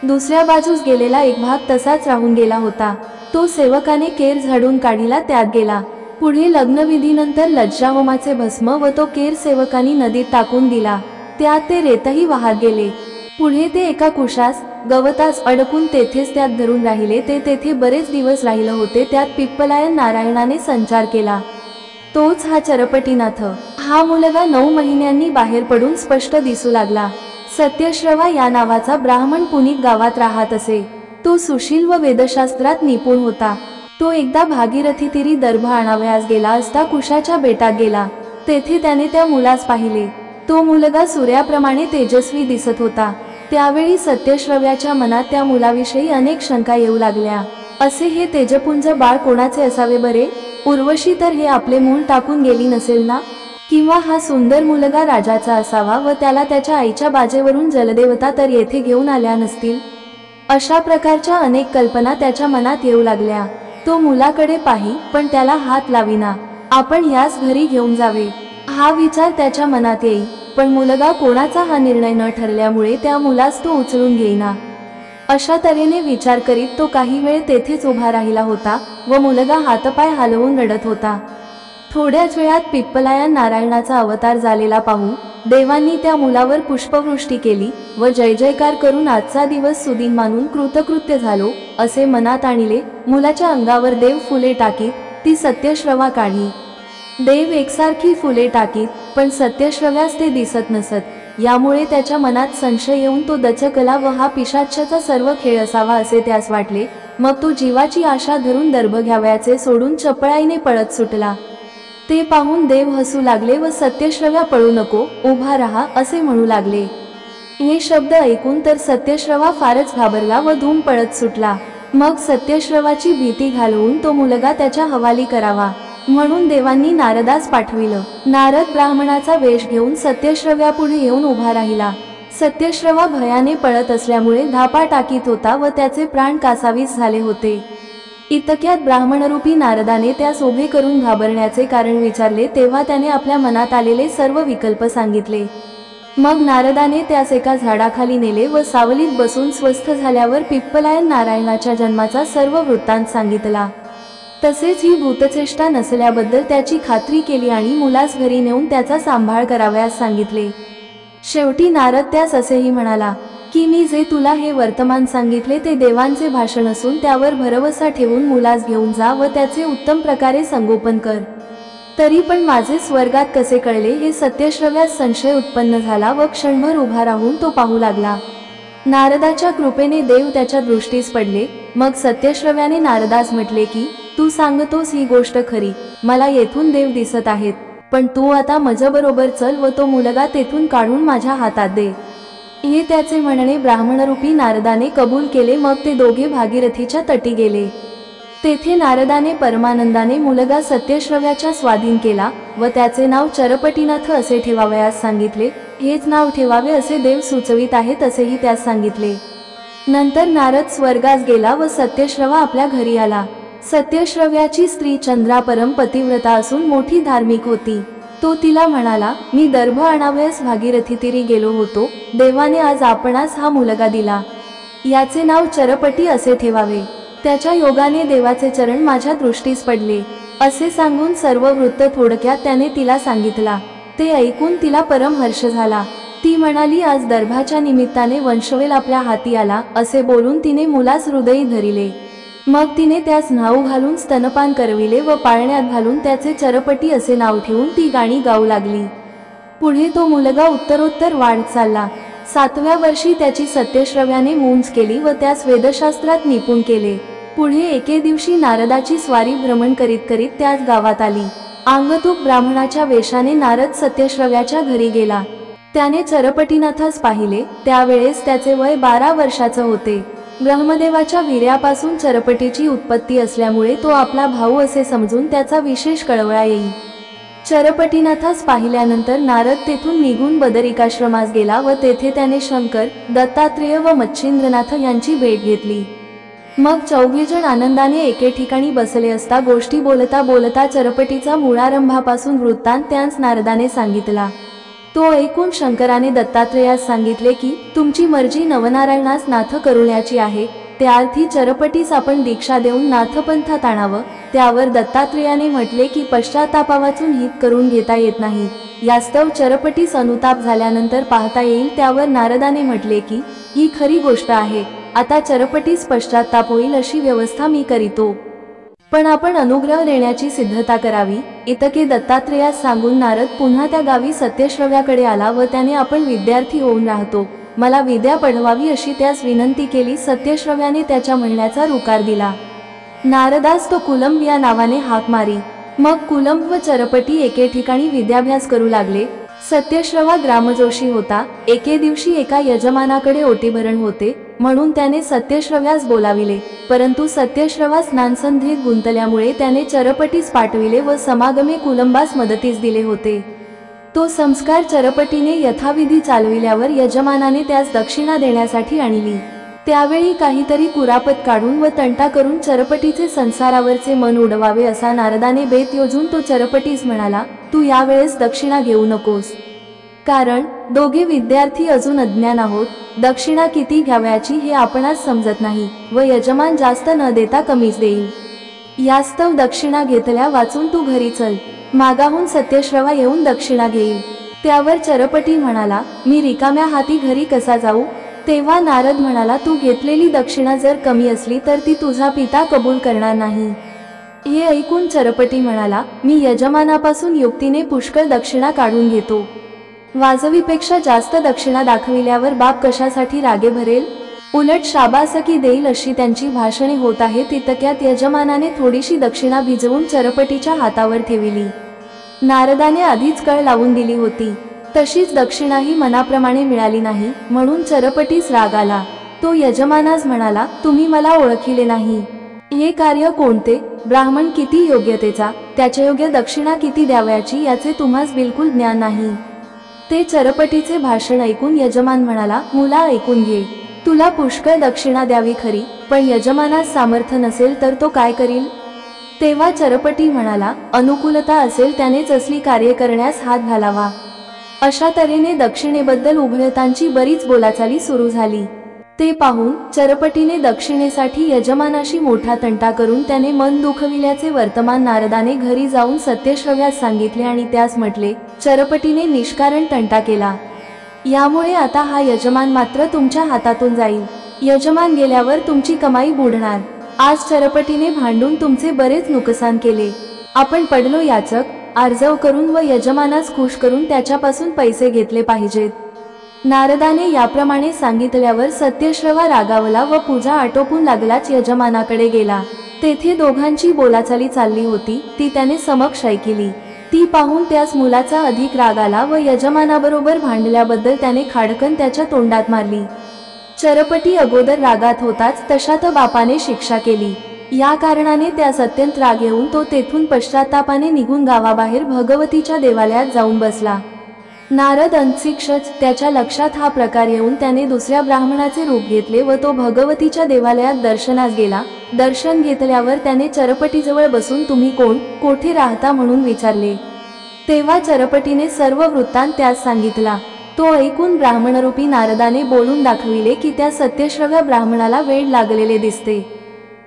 Speaker 1: दुसऱ्या बाजूस गेलेला एक भाग तसाच राहून गेला होता. तो सेवकाने केर झाडून काढीला, त्यात गेला. पुढे लग्नविधीनंतर लज्जाहोमाचे भस्म व तो केर सेवकांनी नदीत टाकून दिला. त्यात ते रेतही वाहत गेले. पुढे ते एका कुशास गवतास अडकून तेथेच त्यात धरून राहिले. ते तेथे बरेच दिवस राहिलं होते. त्यात पिप्पलायन नारायणाने संचार केला. तोच हा चरपटीनाथ. हा मुलगा 9 महिन्यांनी बाहेर पडून स्पष्ट दिसू लागला. सत्यश्रवा या नावाचा ब्राह्मण पुनीत गावात राहत असे. तो सुशील व वेदशास्त्रात निपुण होता. तो एकदा भागीरथी तीरी दर्भ आणावयास गेला असता कुशाच्या बेटात गेला. तेथे त्याने त्या मुलास पाहिले. तो मुलगा सूर्याप्रमाणे तेजस्वी दिसत होता. त्यावेळी सत्यश्रव्याच्या मनात त्या मुलाविषयी अनेक शंका येऊ लागल्या. असे हे तेजपुंज बाळ कोणाचे असावे बरे? उर्वशी तर हे आपले मूल टाकून गेली नसेल ना? किंवा हा सुंदर मुलगा राजाचा असावा व त्याला त्याच्या आईच्या बाजेवरून जलदेवता तर येथे घेऊन आल्या नसतील. अशा प्रकारच्या अनेक कल्पना त्याच्या मनात येऊ लागल्या. तो मुलाकडे पाही, पण त्याला हात लाविना. आपण ह्यास घरी घेऊन जावे हा विचार त्याच्या मनात येई. पण मुलगा कोणाचा हा निर्णय न ठरल्यामुळे त्या मुलास तो उचलून घेईना. अशा तऱ्हेने विचार करीत तो काही वेळ तेथेच उभा राहिला होता व मुलगा हातपाय हलवून रडत होता. थोड्याच वेळात पिप्पलायन नारायणाचा अवतार झालेला पाहून देवांनी त्या मुलावर पुष्पवृष्टी केली व जय जयकार करून आजचा दिवस सुदिन मानून कृतकृत्य झालो असे मनात आणले. मुलाच्या अंगावर देव फुले टाकीत, ती सत्यश्रवा काढी. देव एकसारखी फुले टाकीत, पण सत्यश्रव्यास ते दिसत नसत. यामुळे त्याच्या मनात संशय येऊन तो दचकला व हा पिशाच्याचा सर्व खेळ असावा असे त्यास वाटले. मग तो जीवाची आशा धरून दर्भ घ्यावयाचे सोडून चपळाईने पळत सुटला. ते पाहून देव हसू लागले व सत्यश्रव्या पळू नको, उभा राहा असे म्हणू लागले. हे शब्द ऐकून तर सत्यश्रवा फारच घाबरला व धूम पळत सुटला. मग सत्यश्रवाची भीती घालवून तो मुलगा त्याच्या हवाली करावा म्हणून देवांनी नारदास पाठविलं. नारद ब्राह्मणाचा वेश घेऊन सत्यश्रव्यापुढे येऊन उभा राहिला. सत्यश्रवा भयाने पळत असल्यामुळे धापा टाकीत होता व त्याचे प्राण कासावीस झाले होते. इतक्यात ब्राह्मणरूपी नारदाने त्यास उभे करून घाबरण्याचे कारण विचारले. तेव्हा त्याने आपल्या मनात आलेले सर्व विकल्प सांगितले. मग नारदाने त्यास एका झाडाखाली नेले व सावलीत बसून स्वस्थ झाल्यावर पिप्पलायन नारायणाच्या जन्माचा सर्व वृत्तांत सांगितला. तसेच ही भूतचेष्टा नसल्याबद्दल त्याची खात्री केली आणि मुलास घरी नेऊन त्याचा सांभाळ करावयास सांगितले. शेवटी नारद त्यास असेही म्हणाला की मी जे तुला हे वर्तमान सांगितले ते देवांचे भाषण असून त्यावर भरवसा ठेवून मुलास घेऊन जा व त्याचे उत्तम प्रकारे संगोपन कर। तरी पण माझे स्वर्गात कसे कळले हे सत्यश्रव्यास संशय उत्पन्न झाला व क्षणभर उभा राहून तो पाहू लागला। नारदाच्या कृपेने देव त्याच्या दृष्टीस पडले। मग सत्यश्रव्याने नारदास म्हटले की तू सांगतोस ही गोष्ट खरी, मला येथून देव दिसत आहेत, पण तू आता माझ्याबरोबर चल व तो मुलगा तेथून काढून माझ्या हातात दे। हे त्याचे म्हणणे ब्राह्मणरूपी नारदाने कबूल केले। मग ते दोघे भागीरथीच्या तटी गेले। तेथे नारदाने परमानंदाने मुलगा सत्यश्रव्याच्या स्वाधीन केला व त्याचे नाव चरपटीनाथ असे ठेवावयास सांगितले। हेच नाव ठेवावे असे देव सुचवित आहेत असेही त्यास सांगितले। नंतर नारद स्वर्गास गेला व सत्यश्रवा आपल्या घरी आला। सत्यश्रव्याची स्त्री चंद्रा परम पतिव्रता असून मोठी धार्मिक होती। तो तिला म्हणाला, मी दर्भ आणावयास भागीरथी तीरी गेलो होतो, देवाने आज आपणास हा मुलगा दिला, याचे नाव चरपटी असे ठेवावे। त्याच्या योगाने देवाचे चरण माझ्या दृष्टीस पडले असे सांगून सर्व वृत्त थोडक्यात त्याने तिला सांगितला। ते ऐकून तिला परम हर्ष झाला। ती म्हणाली, आज दर्भाच्या निमित्ताने वंशवेल आपल्या हाती आला असे बोलून तिने मुलास हृदयी धरिले। मग तिने त्यास न्हाऊ घालून स्तनपान करविले व पाळण्यात घालून त्याचे चरपटी असे नाव ठेवून ती गाणी गाऊ लागली। पुढे तो मुलगा उत्तरोत्तर वाढत चालला। 7व्या वर्षी त्याची सत्यश्रव्याने मूंज केली व त्यास वेदशास्त्रात निपुण केले। पुढे एके दिवशी नारदाची स्वारी भ्रमण करीत करीत त्याच गावात आली। अंगतूक ब्राह्मणाच्या वेशाने नारद सत्यश्रव्याच्या घरी गेला। त्याने चरपटीनाथास पाहिले। त्यावेळेस त्याचे वय 12 वर्षाचे होते। ब्रह्मदेवाच्या वीर्यापासून चरपटीची उत्पत्ती असल्यामुळे तो आपला भाऊ असे समजून त्याचा विशेष कळवळा येईल। चरपटीनाथास पाहिल्यानंतर नारद तेथून निघून बदरिकाश्रमास गेला व तेथे त्याने शंकर, दत्तात्रेय व मच्छिंद्रनाथ यांची भेट घेतली। मग चौघेजण आनंदाने एके ठिकाणी बसले असता गोष्टी बोलता बोलता चरपटीचा मूळारंभापासून वृत्तांत त्यांस नारदाने सांगितला। तो ऐकून शंकराने दत्तात्रेयास सांगितले की तुमची मर्जी नवनारायणास नाथ करुण्याची आहे, त्याअर्थी चरपटीस आपण दीक्षा देऊन नाथपंथात आणावं। त्यावर दत्तात्रेयाने म्हटले की पश्चातापावाचून हित करून घेता येत नाही, यास्तव चरपटीस अनुताप झाल्यानंतर पाहता येईल। त्यावर नारदाने म्हटले की ही खरी गोष्ट आहे, आता चरपटीस पश्चाताप होईल अशी व्यवस्था मी करीतो, पण आपण अनुग्रह देण्याची सिद्धता करावी। इतके दत्तात्रेयास सांगून नारद पुन्हा त्या गावी सत्यश्रव्याकडे आला व त्याने आपण विद्यार्थी होऊन राहतो, मला विद्या पढवावी अशी त्यास विनंती केली। सत्यश्रव्याने त्याच्या म्हणण्याचा रुकार दिला। नारदास तो कुलंब या नावाने हाक मारी। मग कुलंब व चरपटी एके ठिकाणी विद्याभ्यास करू लागले। सत्यश्रवा ग्रामजोशी होता। एके दिवशी एका यजमानाकडे ओटीभरण होते म्हणून त्याने सत्यश्रव्यास बोलाविले, परंतु सत्यश्रवा स्नानसंध्येत गुंतल्यामुळे त्याने चरपटीस पाठविले व समागमे कुलंबास मदतीस दिले होते। तो संस्कार चरपटीने यथाविधी चालविल्यावर यजमानाने त्यास दक्षिणा देण्यासाठी आणली। त्यावेळी काहीतरी कुरापत काढून व तंटा करून चरपटीचे संसारावरचे मन उडवावे असा नारदाने बेत योजून तो चरपटीस म्हणाला, तू यावेळेस दक्षिणा घेऊ नकोस, कारण दोघे विद्यार्थी अजून अज्ञान आहोत। दक्षिणा किती घ्यावयाची हे आपणास समजत नाही व यजमान जास्त न देता कमीच देईल, यास्तव दक्षिणा घेतल्या वाचून तू घरी चल, मागाहून सत्यश्रवा येऊन दक्षिणा घेईल। त्यावर चरपटी म्हणाला, मी रिकाम्या हाती घरी कसा जाऊ? तेव्हा नारद म्हणाला, तू घेतलेली दक्षिणा जर कमी असली तर ती तुझा पिता कबूल करणार नाही। हे ऐकून चरपटी म्हणाला, मी यजमानापासून युक्तीने पुष्कळ दक्षिणा काढून घेतो, वाजवीपेक्षा जास्त दक्षिणा दाखविल्यावर बाप कशासाठी रागे भरेल? उलट शाबासकी देईल अशी त्यांची भाषणे होत आहेत। इतक्यात यजमानाने थोडीशी दक्षिणा भिजवून चरपटीच्या हातावर ठेवली। नारदाने आधीच कळ लावून दिली होती, तशीच दक्षिणाही मनाप्रमाणे मिळाली नाही, म्हणून चरपटीस राग आला। तो यजमानास म्हणाला, तुम्ही मला ओळखिले नाही, हे कार्य कोणते? ब्राह्मण किती योग्यतेचा, त्याच्या योग्य दक्षिणा किती द्यावयाची याचे तुम्हास बिलकुल ज्ञान नाही। ते चरपटीचे भाषण ऐकून यजमान म्हणाला, मुला ऐकून घे, तुला पुष्कळ दक्षिणा द्यावी खरी, पण यजमानास सामर्थ्य नसेल तर तो काय करील? तेव्हा चरपटी म्हणाला, अनुकूलता असेल त्यानेच असली कार्य करण्यास हात घालावा। अशा तऱ्हेने दक्षिणेबद्दल उभयतांची बरीच बोलाचाली सुरू झाली। ते पाहून चरपटीने दक्षिणेसाठी यजमानाशी मोठा तंटा करून त्याने मन दुखविल्याचे वर्तमान नारदाने घरी जाऊन सत्यश्रव्यास सांगितले आणि त्यास म्हटले, चरपटीने निष्कारण तंटा केला, यामुळे आता हा यजमान मात्र तुमच्या हातातून जाईल। यजमान गेल्यावर तुमची कमाई बुडणार। आज चरपटीने भांडून तुमचे बरेच नुकसान केले। आपण पडलो याचक, आर्जव करून व यजमानास खुश करून त्याच्यापासून पैसे घेतले पाहिजेत। नारदाने याप्रमाणे सांगितल्यावर सत्यश्रवा रागावला व पूजा आटोपून लागलाच यजमानाकडे गेला। तेथे दोघांची बोलाचाली चालली होती, ती त्याने समक्ष ऐकिली। ती पाहून त्यास मुलाचा अधिक राग आला व यजमानाबरोबर भांडल्याबद्दल त्याने खाडकन त्याच्या तोंडात मारली। चरपटी अगोदर रागात होताच तशात बापाने शिक्षा केली। या कारणाने त्यास अत्यंत राग येऊन तो तेथून पश्चातापाने निघून गावाबाहेर भगवतीच्या देवालयात जाऊन बसला। नारद अंशिक्षच त्याच्या लक्षात हा प्रकार येऊन त्याने दुसऱ्या ब्राह्मणाचे रूप घेतले व तो भगवतीच्या देवालयात दर्शनास गेला। दर्शन घेतल्यावर त्याने चरपटीजवळ बसून तुम्ही कोण, कोठे राहता म्हणून विचारले। तेव्हा चरपटीने सर्व वृत्तांत त्यास सांगितला। तो ऐकून ब्राह्मणरूपी नारदाने बोलून दाखविले की त्या सत्यश्रव्या ब्राह्मणाला वेड लागलेले दिसते।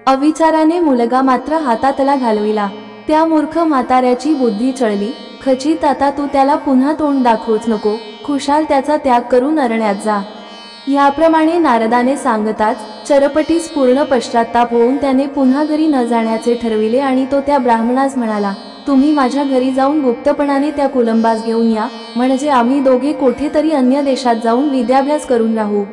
Speaker 1: अविचाराने मुलगा मात्र हातातला घालविला। त्या मूर्ख म्हाताऱ्याची बुद्धी चळली। खचित आता तू त्याला पुन्हा तोंड दाखवूच नको, खुशाल त्याचा त्याग करून अरण्यात जा। याप्रमाणे नारदाने सांगताच चरपटीस पूर्ण पश्चाताप होऊन त्याने पुन्हा घरी न जाण्याचे ठरविले आणि तो त्या ब्राह्मणास म्हणाला, तुम्ही माझ्या घरी जाऊन गुप्तपणाने त्या कुलंबास घेऊन या, म्हणजे आम्ही दोघे कोठेतरी अन्य देशात जाऊन विद्याभ्यास करून राहू।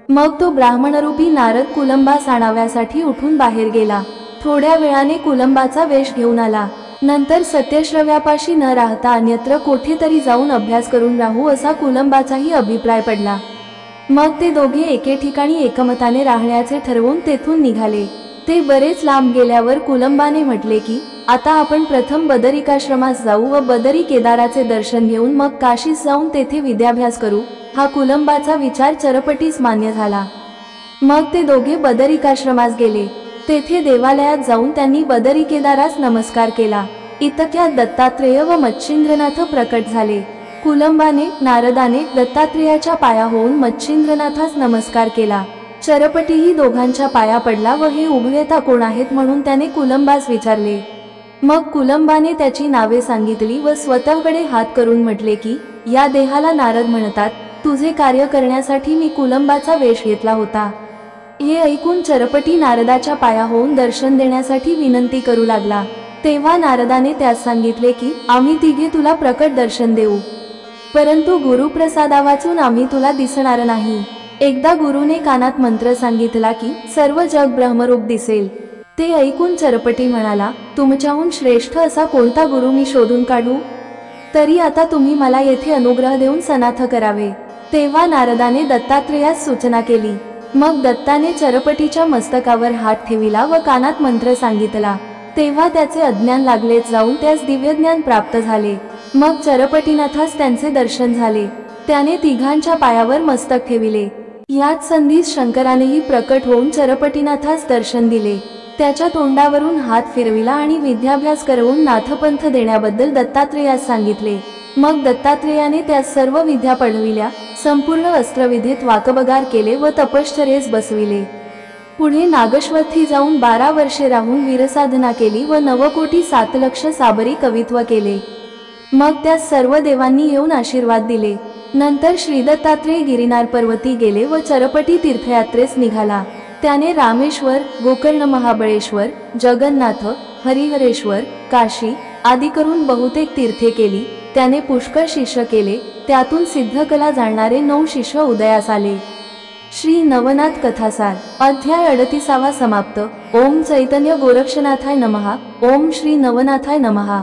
Speaker 1: मग तो ब्राह्मणरूपी नारद कुलंबास आणाव्यासाठी उठून बाहेर गेला। थोड्या वेळाने कुलंबाचा वेश घेऊन आला। नंतर सत्यश्रव्यापाशी न राहता अन्यत्र कोठेतरी जाऊन अभ्यास करून राहू असा कुलंबाचाही अभिप्राय पडला। मग ते दोघे एके ठिकाणी एकमताने राहण्याचे ठरवून तेथून निघाले। ते बरेच लांब गेल्यावर कुलंबाने म्हटले की आता आपण प्रथम बदरिकाश्रमास जाऊ व बदरी केदाराचे दर्शन घेऊन मग काशीस जाऊन तेथे विद्याभ्यास करू। हा कुलंबाचा विचार चरपटीस मान्य झाला। मग ते दोघे बदरिकाश्रमास गेले। तेथे देवालयात जाऊन त्यांनी बदरी केदारास नमस्कार केला। इतक्यात दत्तात्रेय व मच्छिंद्रनाथ प्रकट झाले। कुलंबाने नारदाने दत्तात्रेयाच्या पाया होऊन मच्छिंद्रनाथास नमस्कार केला। चरपटीही दोघांच्या पाया पडला व हे उभयता कोण आहेत म्हणून त्याने कुलंबास विचारले। मग कुलंबाने त्याची नावे सांगितली व स्वतःकडे हात करून म्हटले की या देहाला नारद म्हणतात। तुझे कार्य करण्यासाठी मी कुलंबाचा वेश घेतला होता। हे ऐकून चरपटी नारदाच्या पाया होऊन दर्शन देण्यासाठी विनंती करू लागला। तेव्हा नारदाने त्यास सांगितले की आम्ही तिघे तुला प्रकट दर्शन देऊ, परंतु गुरुप्रसादा वाचून आम्ही तुला दिसणार नाही। एकदा गुरुने कानात मंत्र सांगितला की सर्व जग ब्रह्मरूप दिसेल। ते ऐकून चरपटी म्हणाला, तुमच्याहून श्रेष्ठ असा कोणता गुरु मी शोधून काढू? तरी आता तुम्ही मला येथे अनुग्रह देऊन सनाथ करावे। तेव्हा नारदाने दत्तात्रेयास सूचना केली। मग दत्ताने चरपटीच्या मस्तकावर हात ठेविला व कानात मंत्र सांगितला। तेव्हा त्याचे अज्ञान लागलेच जाऊन त्यास दिव्यज्ञान प्राप्त झाले। मग चरपटीनाथास त्यांचे दर्शन झाले। त्याने तिघांच्या पायावर मस्तक ठेविले। याच संधीस शंकरानेही प्रकट होऊन चरपटीनाथास दर्शन दिले। त्याच्या तोंडावरून हात फिरविला आणि विद्याभ्यास करवून नाथपंथ देण्याबद्दल दत्तात्रेयास सांगितले। मग दत्तात्रेयाने त्यास सर्व विद्या पढविल्या। संपूर्ण अस्त्रविधेत वाकबगार केले व तपश्चर्येस बसविले। पुढे नागश्वथी जाऊन 12 वर्षे राहून वीरसाधना केली व 9,07,00,000 साबरी कवित्व केले। मग त्यास सर्व देवांनी येऊन आशीर्वाद दिले। नंतर श्री दत्तात्रेय गिरिनार पर्वती गेले व चरपटी तीर्थयात्रेस निघाला। त्याने रामेश्वर, गोकर्ण, महाबळेश्वर, जगन्नाथ, हरिहरेश्वर, काशी आदी करून बहुतेक तीर्थे केली। त्याने पुष्कळ शिष्य केले। त्यातून सिद्धकला जाणणारे 9 शिष्य उदयास आले। श्री नवनाथ कथासार अध्याय 38 समाप्त। ओम चैतन्य गोरक्षनाथाय नमः। ओम श्री नवनाथाय नमः।